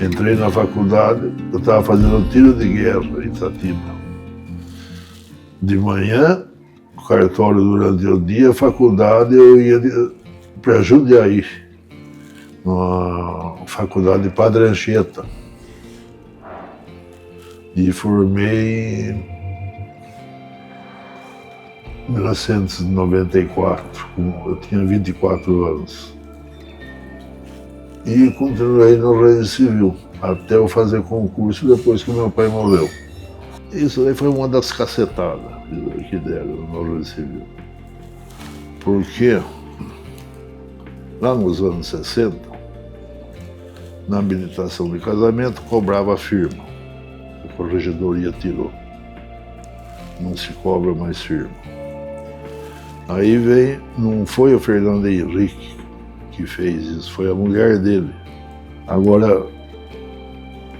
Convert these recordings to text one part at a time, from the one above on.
Entrei na faculdade, eu estava fazendo tiro de guerra em Itatiba. De manhã, cartório durante o dia, faculdade eu ia para Jundiaí, na faculdade de Padre Anchieta. E formei em 1994, eu tinha 24 anos. E continuei no Regime Civil, até eu fazer concurso depois que meu pai morreu. Isso aí foi uma das cacetadas que deram no Regime Civil. Porque lá nos anos 60, na habilitação de casamento, cobrava a firma. A corregedoria tirou. Não se cobra mais firma. Aí vem, não foi o Fernando Henrique que fez isso, foi a mulher dele. Agora,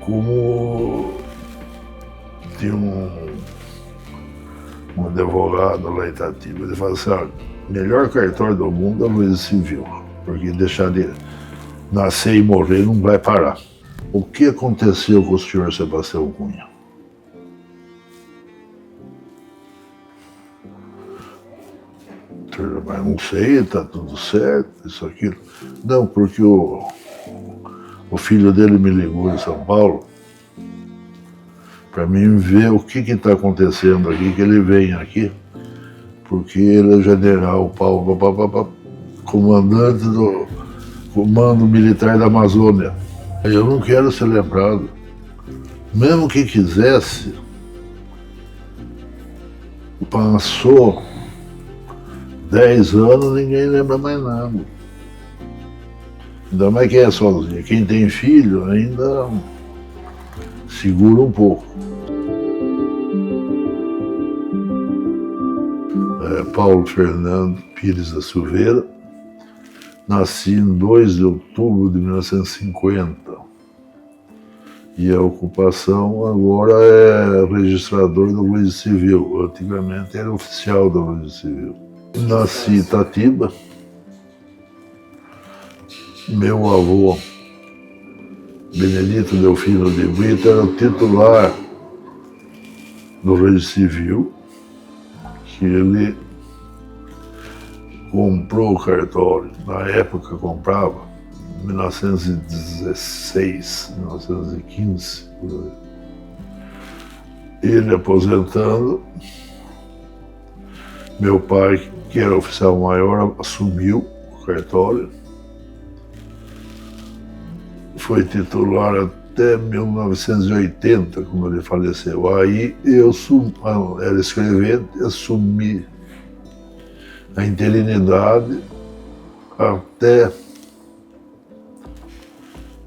como tinha um advogado lá em Itatiba, ele falou assim, o melhor cartório do mundo é o Regime Civil, porque deixar de nascer e morrer não vai parar. O que aconteceu com o senhor Sebastião Cunha? Mas não sei, está tudo certo, isso, aquilo. Não, porque o filho dele me ligou em São Paulo para mim ver o que está acontecendo aqui, que ele vem aqui, porque ele é general Paulo, comandante do Comando Militar da Amazônia. Eu não quero ser lembrado. Mesmo que quisesse, passou 10 anos, ninguém lembra mais nada. Ainda mais quem é sozinho. Quem tem filho ainda segura um pouco. Paulo Fernando Pires da Silveira, nasci em 2 de outubro de 1950. E a ocupação agora é registrador do Regime Civil. Antigamente era oficial do Regime Civil. Nasci em Itatiba. Meu avô, Benedito Delfino de Brito, era o titular do Regime Civil, que ele comprou o cartório. Na época comprava, em 1916, 1915. Ele aposentando, meu pai, que era oficial maior, assumiu o cartório. Foi titular até 1980, quando ele faleceu. Aí eu era escrevente, assumi a interinidade até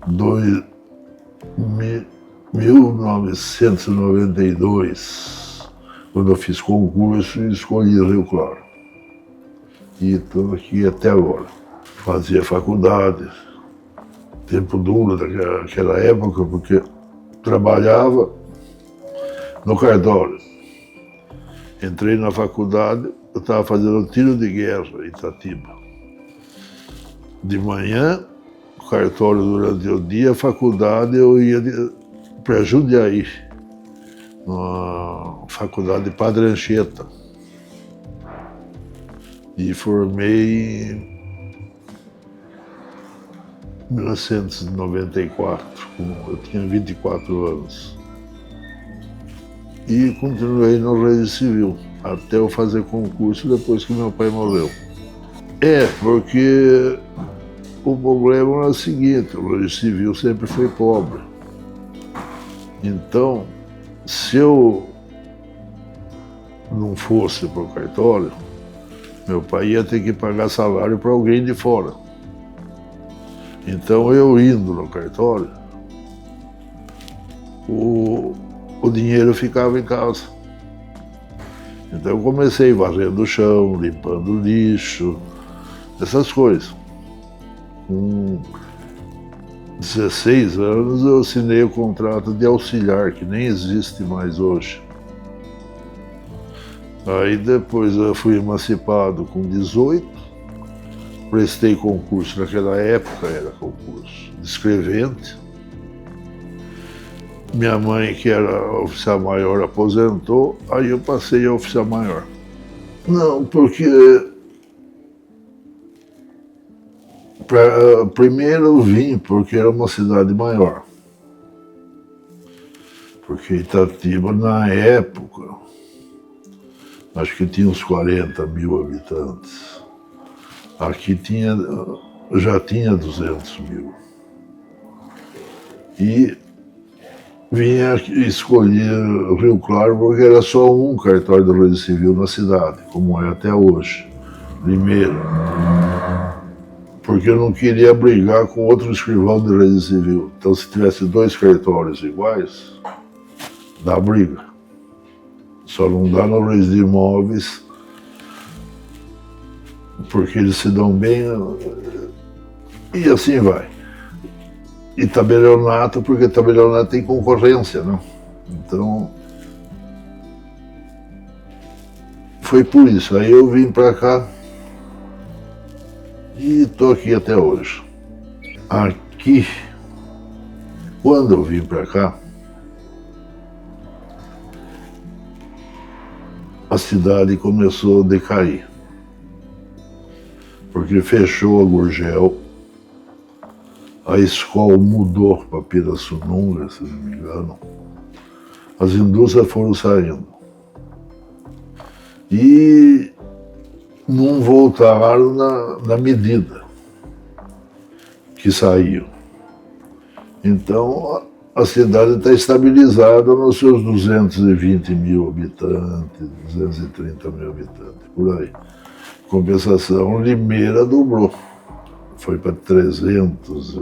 1992, quando eu fiz concurso e escolhi Rio Claro. E estou aqui até agora. Fazia faculdade, tempo duro daquela época, porque trabalhava no cartório. Entrei na faculdade, eu estava fazendo tiro de guerra em Itatiba. De manhã, cartório durante o dia, faculdade eu ia para Jundiaí, na faculdade de Padre Anchieta. E formei em 1994, eu tinha 24 anos. E continuei no Regime Civil, até eu fazer concurso depois que meu pai morreu. Porque o problema era o seguinte, o Regime Civil sempre foi pobre. Então, se eu não fosse para o cartório, meu pai ia ter que pagar salário para alguém de fora. Então, eu indo no cartório, o dinheiro ficava em casa. Então, eu comecei varrendo o chão, limpando o lixo, essas coisas. Com 16 anos, eu assinei o contrato de auxiliar, que nem existe mais hoje. Aí, depois, eu fui emancipado com 18. Prestei concurso, naquela época era concurso de escrevente, Minha mãe, que era oficial maior, aposentou, aí eu passei a oficial maior. Não, porque primeiro eu vim porque era uma cidade maior. Porque Itatiba, na época, acho que tinha uns 40 mil habitantes. Aqui já tinha 200 mil. E vinha escolher Rio Claro porque era só um cartório do Registro Civil na cidade, como é até hoje, Limeira. Porque eu não queria brigar com outro escrivão do Registro Civil. Então, se tivesse 2 cartórios iguais, dá briga. Só não dá no Registro de Imóveis, porque eles se dão bem, e assim vai. E tabelionato, porque tabelionato tem concorrência, né? Então, foi por isso. Aí eu vim para cá e estou aqui até hoje. Aqui, quando eu vim para cá, a cidade começou a decair. Porque fechou a Gurgel, a escola mudou para Pirassununga, se não me engano. As indústrias foram saindo. E não voltaram na medida que saíam. Então, a cidade está estabilizada nos seus 220 mil habitantes, 230 mil habitantes, por aí. Compensação, Limeira dobrou. Foi para 300.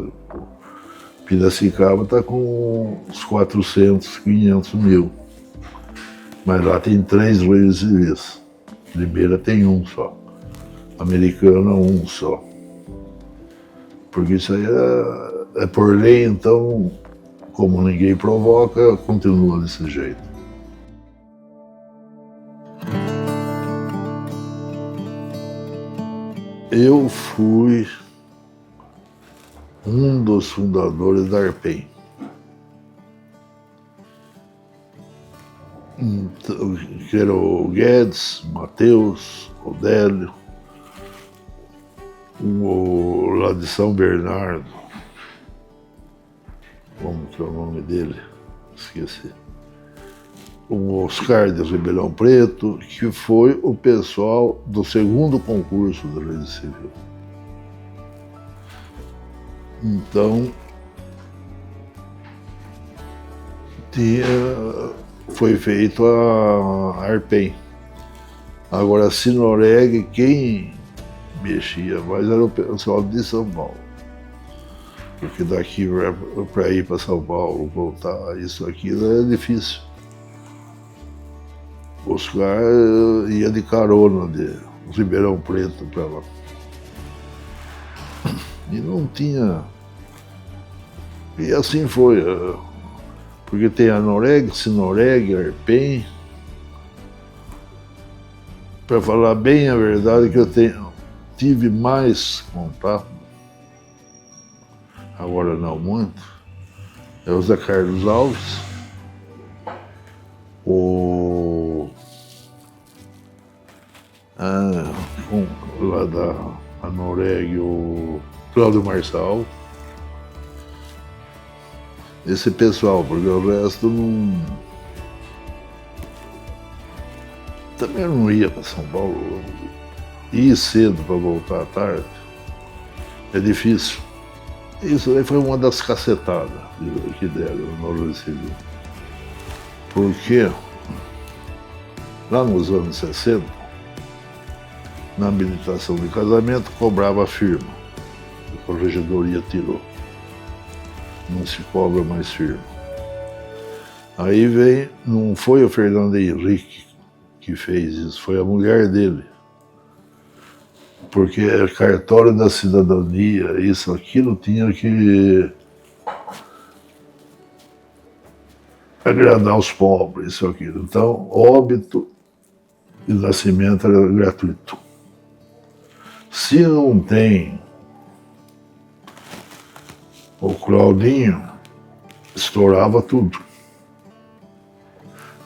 Piracicaba está com uns 400, 500 mil. Mas lá tem 3 leis civis. Limeira tem um só. Americana, um só. Porque isso aí é por lei, então, como ninguém provoca, continua desse jeito. Eu fui um dos fundadores da Arpem. Então, que era o Guedes, Matheus, Odélio, o lá de São Bernardo, como que é o nome dele? Esqueci. O Oscar de Ribeirão Preto, que foi o pessoal do segundo concurso do Registro Civil. Então, foi feito a Arpem. Agora, a Sinoreg, quem mexia mais era o pessoal de São Paulo. Porque daqui para ir para São Paulo, voltar, isso aqui é difícil. O Oscar ia de carona de Ribeirão Preto para lá. E não tinha. E assim foi. Porque tem a Noreg, Sinoreg, Arpem. Para falar bem a verdade, que eu tive mais contato, agora não muito, é o Zé Carlos Alves, lá da Noreg, o Cláudio Marçal. Esse pessoal, porque o resto não. Também não ia para São Paulo. Ir cedo para voltar à tarde é difícil. Isso aí foi uma das cacetadas que deram no Registro Civil. Porque lá nos anos 60, na habilitação de casamento, cobrava a firma. A corregedoria tirou. Não se cobra mais firma. Aí vem, não foi o Fernando Henrique que fez isso, foi a mulher dele. Porque é cartório da cidadania, isso, aquilo tinha que agradar os pobres, isso, aquilo. Então, óbito e nascimento era gratuito. Se não tem o Claudinho, estourava tudo.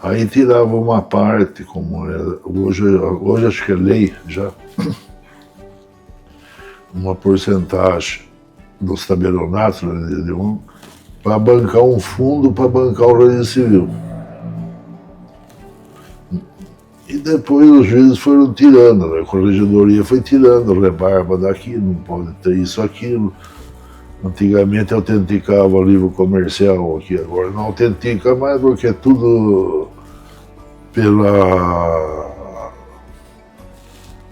Aí tirava uma parte, como era, hoje acho que é lei já, uma porcentagem dos tabelionatos para bancar um fundo para bancar o registro civil. E depois os juízes foram tirando, né? A corregedoria foi tirando rebarba daqui, não pode ter isso, aquilo. Antigamente autenticava livro comercial aqui, agora não autentica mais porque é tudo pela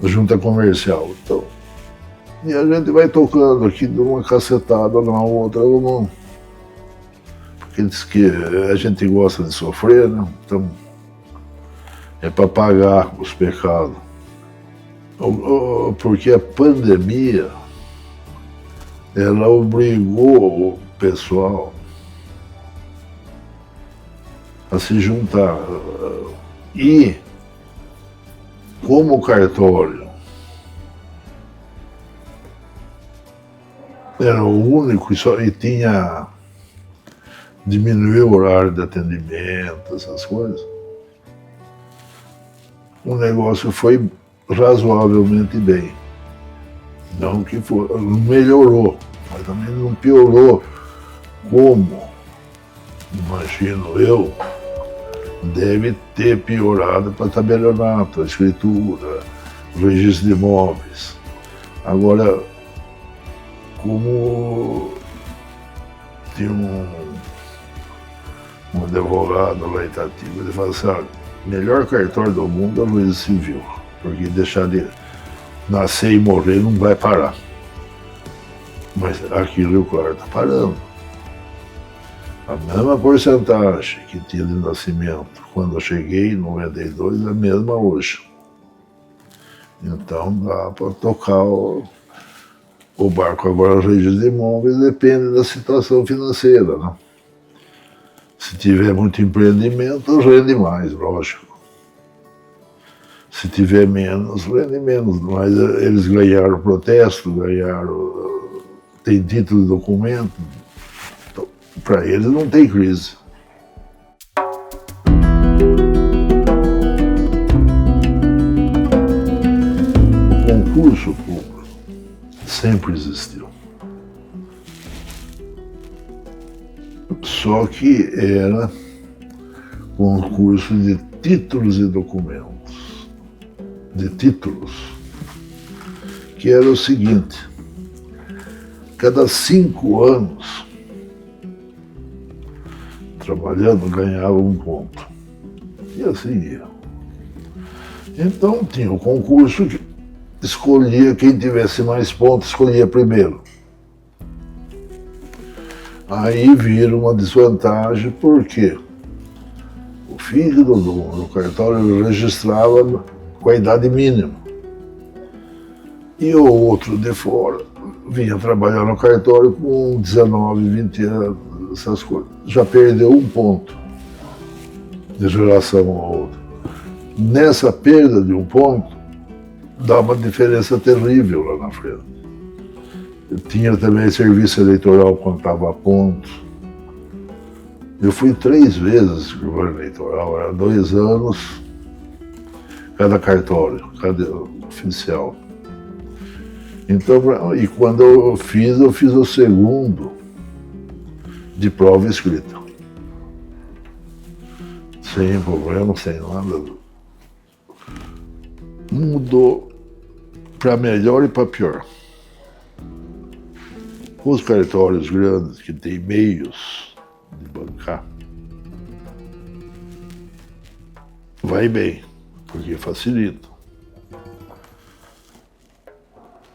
junta comercial. Então, e a gente vai tocando aqui de uma cacetada na outra, não, porque diz que a gente gosta de sofrer, né? Então é para pagar os pecados. Porque a pandemia, ela obrigou o pessoal a se juntar. E, como o cartório era o único e tinha diminuiu o horário de atendimento, essas coisas, o negócio foi razoavelmente bem. Não que melhorou, mas também não piorou como, imagino eu, deve ter piorado para tabelionato, a escritura, o registro de imóveis. Agora, como tinha um advogado lá em Itatiba, ele falou assim, melhor cartório do mundo é o registro civil, porque deixar de nascer e morrer não vai parar. Mas aquilo, claro, está parando. A mesma porcentagem que tinha de nascimento quando eu cheguei em 92 é a mesma hoje. Então dá para tocar o barco. Agora, o registro de imóveis depende da situação financeira, né? Se tiver muito empreendimento, rende mais, lógico. Se tiver menos, rende menos. Mas eles ganharam protesto, tem título de documento. Então, para eles não tem crise. O concurso público sempre existiu. Só que era concurso de títulos e documentos. De títulos. Que era o seguinte, cada 5 anos, trabalhando, ganhava um ponto. E assim ia. Então tinha o concurso que escolhia quem tivesse mais pontos, escolhia primeiro. Aí vira uma desvantagem, porque o filho do dono do cartório registrava com a idade mínima. E o outro de fora vinha trabalhar no cartório com 19, 20 anos, essas coisas. Já perdeu um ponto de relação ao outro. Nessa perda de um ponto, dá uma diferença terrível lá na frente. Eu tinha também serviço eleitoral, contava pontos. Eu fui 3 vezes escrivão eleitoral, era 2 anos cada cartório, cada oficial. Então, e quando eu fiz o segundo de prova escrita. Sem problema, sem nada. Mudou para melhor e para pior. Os cartórios grandes que têm meios de bancar, vai bem, porque facilita.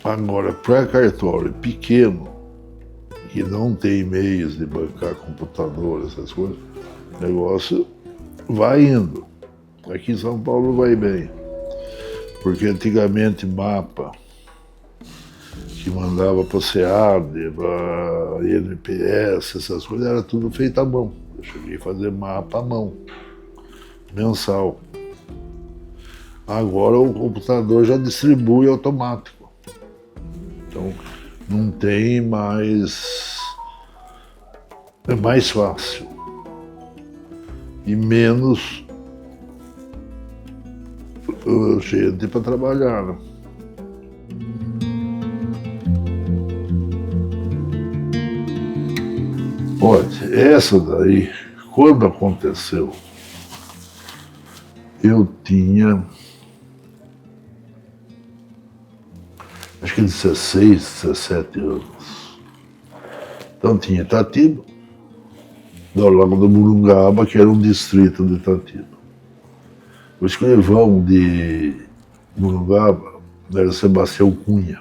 Agora, para cartório pequeno, que não tem meios de bancar computador, essas coisas, o negócio vai indo. Aqui em São Paulo vai bem, porque antigamente mapa que mandava para o SEAD, para a INPS, essas coisas, era tudo feito à mão. Eu cheguei a fazer mapa à mão, mensal. Agora o computador já distribui automático. Então não tem mais... É mais fácil. E menos gente para trabalhar, né? Olha, essa daí, quando aconteceu, eu tinha, acho que 16, 17 anos. Então tinha Itatiba, do Lago do Morungaba, que era um distrito de Itatiba. O escrivão de Morungaba era Sebastião Cunha,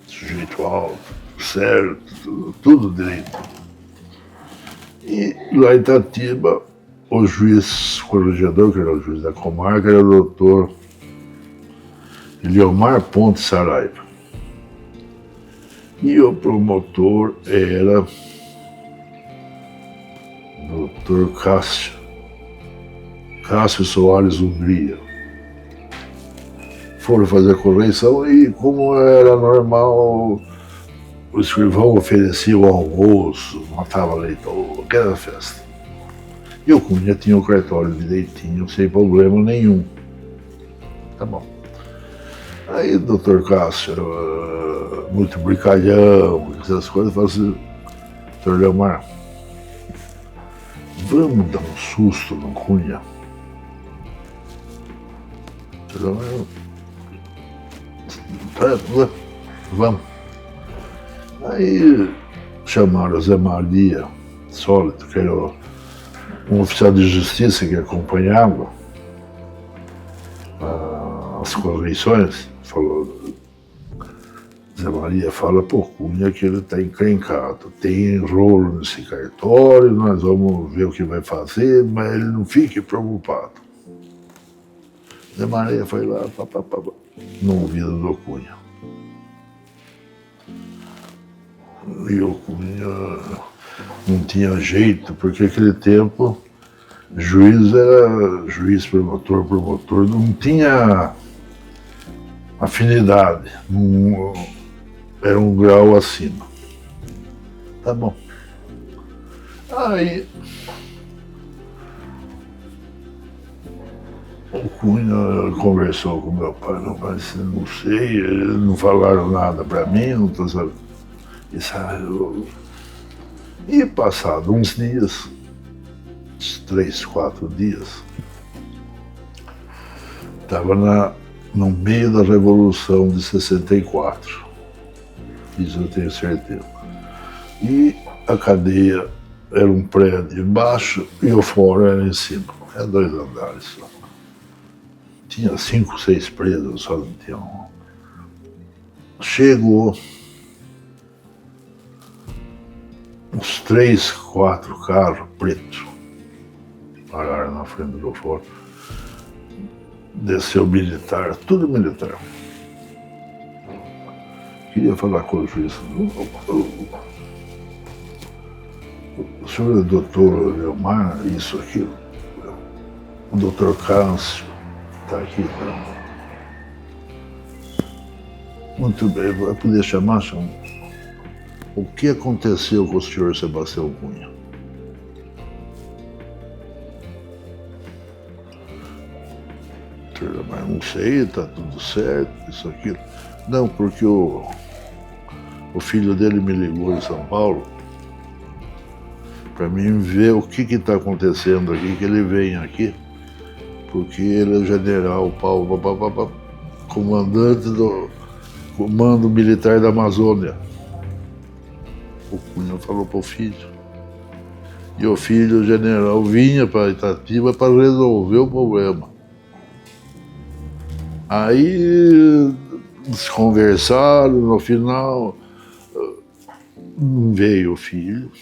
sujeito alto, certo, tudo direito. E lá em Itatiba, o juiz colegiador, que era o juiz da comarca, era o doutor Eliomar Ponte Saraiva. E o promotor era o doutor Cássio Soares Hungria. Foram fazer a correição e, como era normal, o escrivão oferecia o almoço, matava leitão, aquela festa. E o Cunha tinha o cartório direitinho, sem problema nenhum. Tá bom. Aí o doutor Cássio, muito brincalhão, essas coisas, falou assim: doutor Leomar, vamos dar um susto no Cunha? Vamos. Aí chamaram o Zé Maria Sólito, que era um oficial de justiça que acompanhava as correições, falou: Zé Maria, fala pro Cunha que ele está encrencado, tem rolo nesse cartório, nós vamos ver o que vai fazer, mas ele não fique preocupado. Zé Maria foi lá, no ouvido do Cunha. E o Cunha não tinha jeito, porque naquele tempo juiz era juiz, promotor, não tinha afinidade, era um grau acima. Tá bom. Aí o Cunha conversou com meu pai, não sei, eles não falaram nada para mim, não estou sabendo. E passado uns dias, uns 3, 4 dias, estava no meio da Revolução de 64, isso eu tenho certeza. E a cadeia era um prédio embaixo e o fórum era em cima, era 2 andares só. Tinha 5, 6 presos, só não tinha um. Chegou uns 3, 4 carros pretos, pararam na frente do fórum. Desceu militar, tudo militar. Queria falar com o juiz. O senhor é doutor Leomar, isso, aquilo. O doutor Cássio está aqui. Muito bem, vai poder chamar, chama. O que aconteceu com o senhor Sebastião Cunha? Mas não sei, está tudo certo, isso, aquilo. Não, porque o filho dele me ligou em São Paulo para mim ver o que está acontecendo aqui, que ele vem aqui, porque ele é general Paulo, comandante do Comando Militar da Amazônia. O Cunha falou para o filho. E o filho, o general, vinha para Itatiba para resolver o problema. Aí eles conversaram, no final não veio o filho,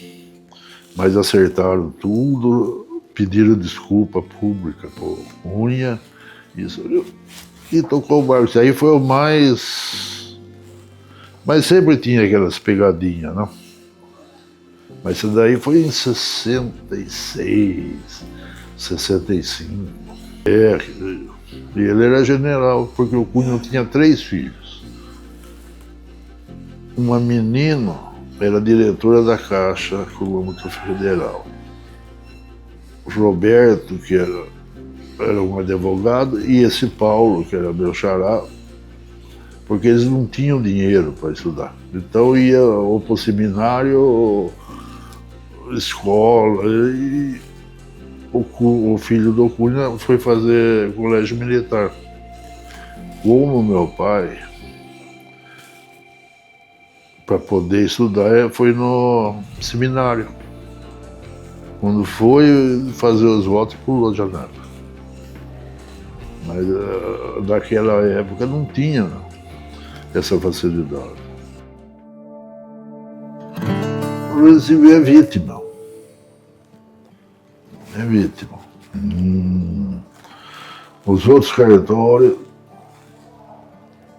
mas acertaram tudo, pediram desculpa pública por Cunha, isso, e tocou o barco. Isso aí foi o mais... Mas sempre tinha aquelas pegadinhas, não? Mas isso daí foi em 66, 65. E ele era general, porque o Cunha tinha 3 filhos. Uma menina era diretora da Caixa Econômica Federal. O Roberto, que era era um advogado, e esse Paulo, que era meu xará, porque eles não tinham dinheiro para estudar. Então ia ou para o seminário, ou escola, e o filho do Cunha foi fazer colégio militar. Como meu pai, para poder estudar, foi no seminário. Quando foi fazer os votos, pulou a janela. Mas naquela época não tinha essa facilidade. O Recife é vítima. É vítima. Os outros cartórios,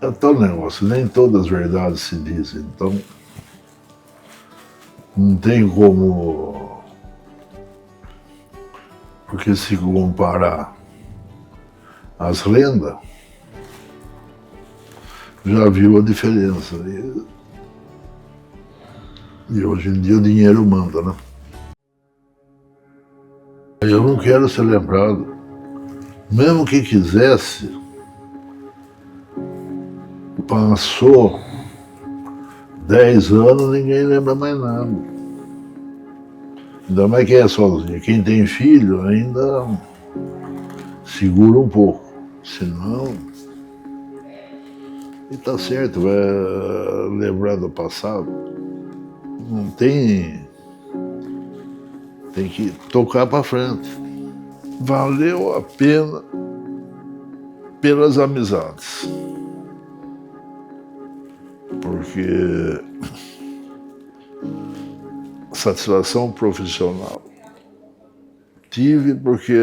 é tal negócio, nem todas as verdades se dizem, então não tem como, porque se comparar as lendas, já viu a diferença. E hoje em dia o dinheiro manda, né? Eu não quero ser lembrado, mesmo que quisesse, passou 10 anos, ninguém lembra mais nada. Ainda mais quem é sozinho. Quem tem filho ainda segura um pouco, senão... E tá certo, vai lembrar do passado. Não tem... Tem que tocar para frente. Valeu a pena pelas amizades. Porque satisfação profissional tive, porque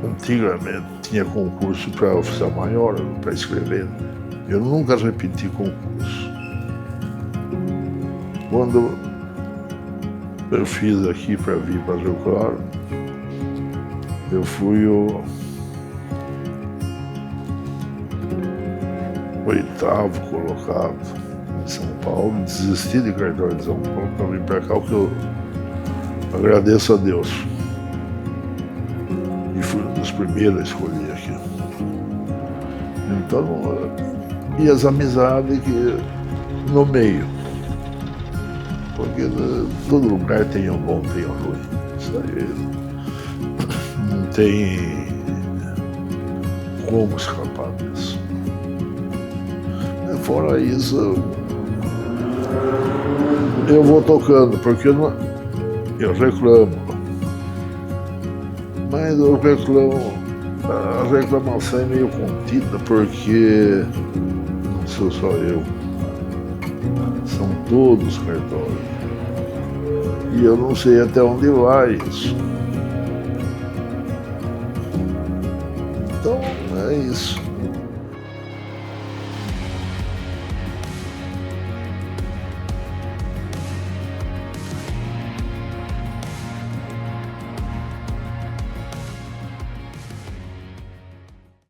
antigamente tinha concurso para oficial maior, para escrever. Eu nunca repeti concurso. Quando eu fiz aqui para vir para Rio Claro, eu fui o 8º colocado em São Paulo, desisti de cartório de São Paulo para vir para cá, o que eu agradeço a Deus. E fui um dos primeiros a escolher aqui. Então, e as amizades que no meio. Porque todo lugar tem o bom, tem o ruim. Isso aí não tem como escapar disso. Fora isso, eu vou tocando, porque eu reclamo. Mas eu reclamo, a reclamação é meio contida, porque não sou só eu. São todos cartórios. E eu não sei até onde vai isso. Então, é isso.